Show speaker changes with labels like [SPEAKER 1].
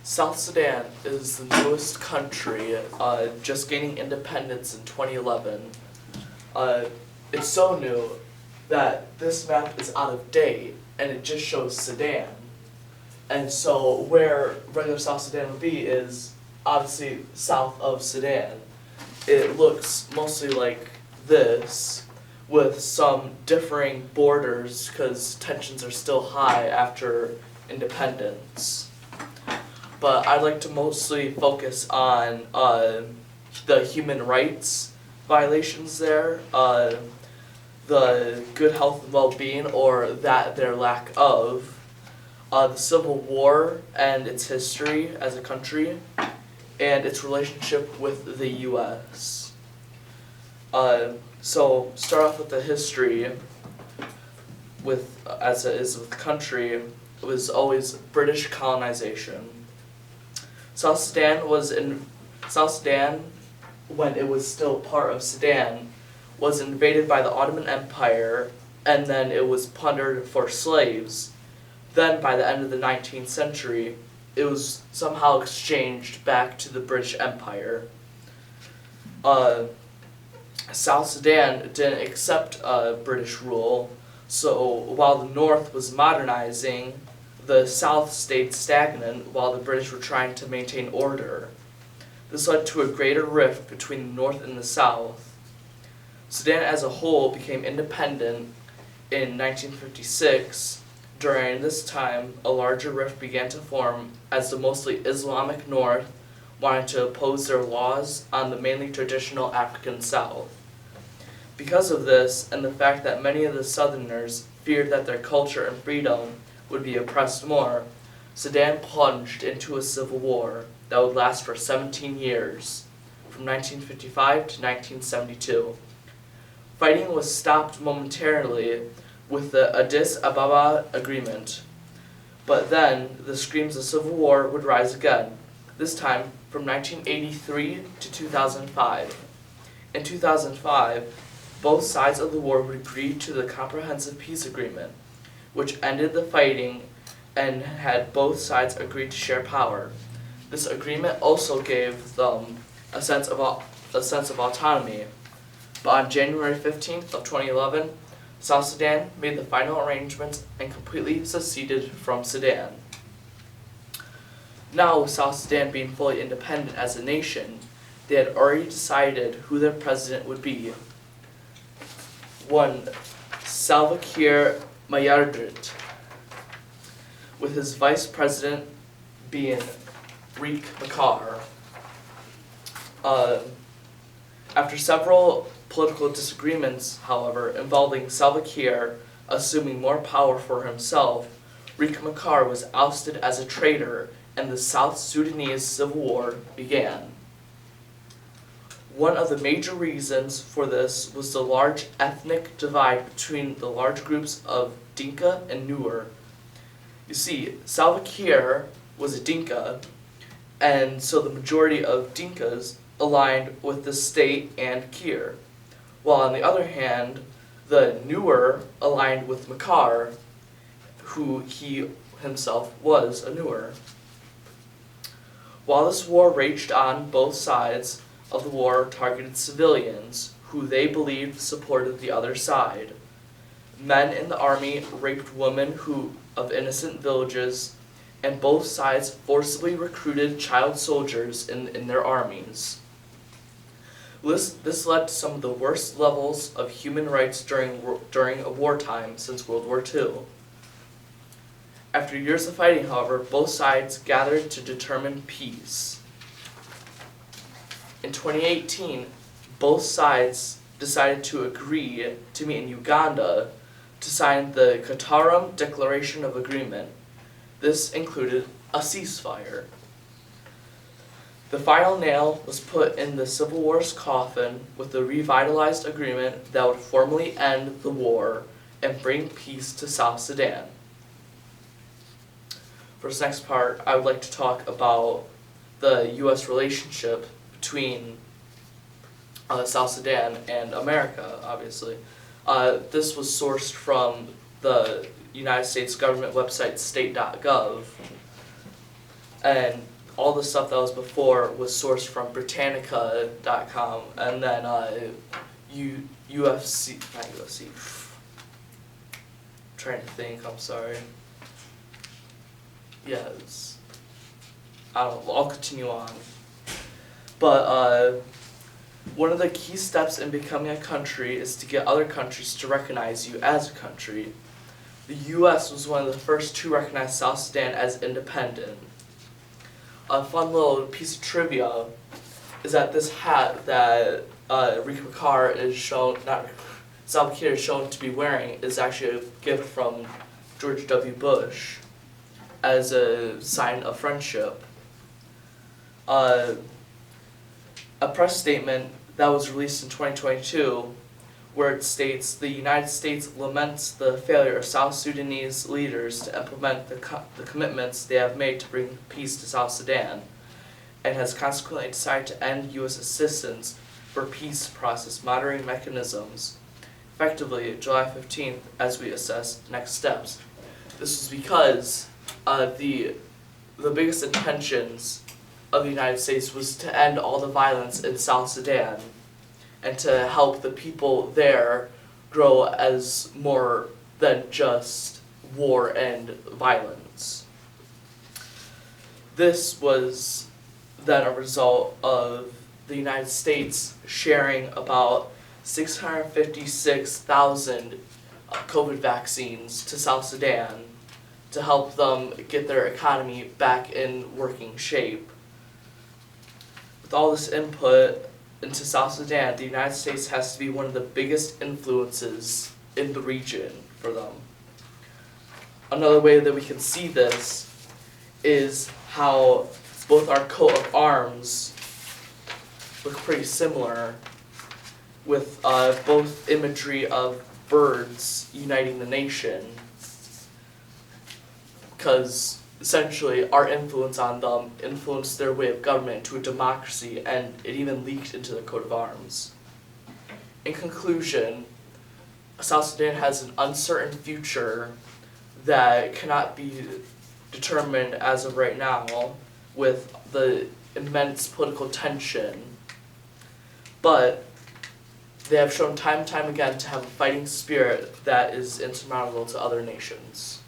[SPEAKER 1] South Sudan is the newest country, just gaining independence in 2011. It's so new that this map is out of date and it just shows Sudan. And so where regular South Sudan would be is obviously south of Sudan. It looks mostly like this, with some differing borders because tensions are still high after independence. But I'd like to mostly focus on the human rights violations there, the good health and well-being, or their lack of, the Civil War and its history as a country, and its relationship with the U.S. So start off with the history. As it is with the country, it was always British colonization. South Sudan, when it was still part of Sudan, was invaded by the Ottoman Empire, and then it was plundered for slaves. Then, by the end of the 19th century, it was somehow exchanged back to the British Empire. South Sudan didn't accept British rule, so while the North was modernizing, the South stayed stagnant while the British were trying to maintain order. This led to a greater rift between the North and the South. Sudan as a whole became independent in 1956. During this time, a larger rift began to form as the mostly Islamic North wanted to oppose their laws on the mainly traditional African South. Because of this, and the fact that many of the Southerners feared that their culture and freedom would be oppressed more, Sudan plunged into a civil war that would last for 17 years, from 1955 to 1972. Fighting was stopped momentarily with the Addis Ababa Agreement, but then the screams of civil war would rise again, this time from 1983 to 2005. In 2005, both sides of the war would agree to the Comprehensive Peace Agreement, which ended the fighting and had both sides agree to share power. This agreement also gave them a sense of autonomy. But on January 15th of 2011, South Sudan made the final arrangements and completely seceded from Sudan. Now, with South Sudan being fully independent as a nation, they had already decided who their president would be. One, Salva Kiir Mayardit, with his vice president being Riek Machar. After several political disagreements, however, involving Salva Kiir assuming more power for himself, Riek Machar was ousted as a traitor and the South Sudanese Civil War began. One of the major reasons for this was the large ethnic divide between the large groups of Dinka and Nuer. You see, Salva Kiir was a Dinka, and so the majority of Dinkas aligned with the state and Kiir, while on the other hand, the Nuer aligned with Machar, who he himself was a Nuer. While this war raged on, both sides of the war targeted civilians who they believed supported the other side. Men in the army raped women of innocent villages, and both sides forcibly recruited child soldiers in their armies. This led to some of the worst levels of human rights during a wartime since World War II. After years of fighting, however, both sides gathered to determine peace. In 2018, both sides decided to agree to meet in Uganda to sign the Khartoum Declaration of Agreement. This included a ceasefire. The final nail was put in the Civil War's coffin with the revitalized agreement that would formally end the war and bring peace to South Sudan. For this next part, I would like to talk about the U.S. relationship between South Sudan and America, obviously. This was sourced from the United States government website state.gov, and all the stuff that was before was sourced from Britannica.com, and then UFC, not UFC, trying to think, I'm sorry. Yes. I don't know, I'll continue on. But one of the key steps in becoming a country is to get other countries to recognize you as a country. The U.S. was one of the first to recognize South Sudan as independent. A fun little piece of trivia is that this hat that Salva Kiir is shown to be wearing is actually a gift from George W. Bush as a sign of friendship. A press statement that was released in 2022 where it states, "The United States laments the failure of South Sudanese leaders to implement the commitments they have made to bring peace to South Sudan, and has consequently decided to end U.S. assistance for peace process monitoring mechanisms, effectively July 15th, as we assess next steps." This was because the biggest intentions of the United States was to end all the violence in South Sudan and to help the people there grow as more than just war and violence. This was then a result of the United States sharing about 656,000 COVID vaccines to South Sudan to help them get their economy back in working shape. With all this input into South Sudan, the United States has to be one of the biggest influences in the region for them. Another way that we can see this is how both our coat of arms look pretty similar, with both imagery of birds uniting the nation, because essentially our influence on them influenced their way of government to a democracy, and it even leaked into their coat of arms. In conclusion, South Sudan has an uncertain future that cannot be determined as of right now with the immense political tension, but they have shown time and time again to have a fighting spirit that is insurmountable to other nations.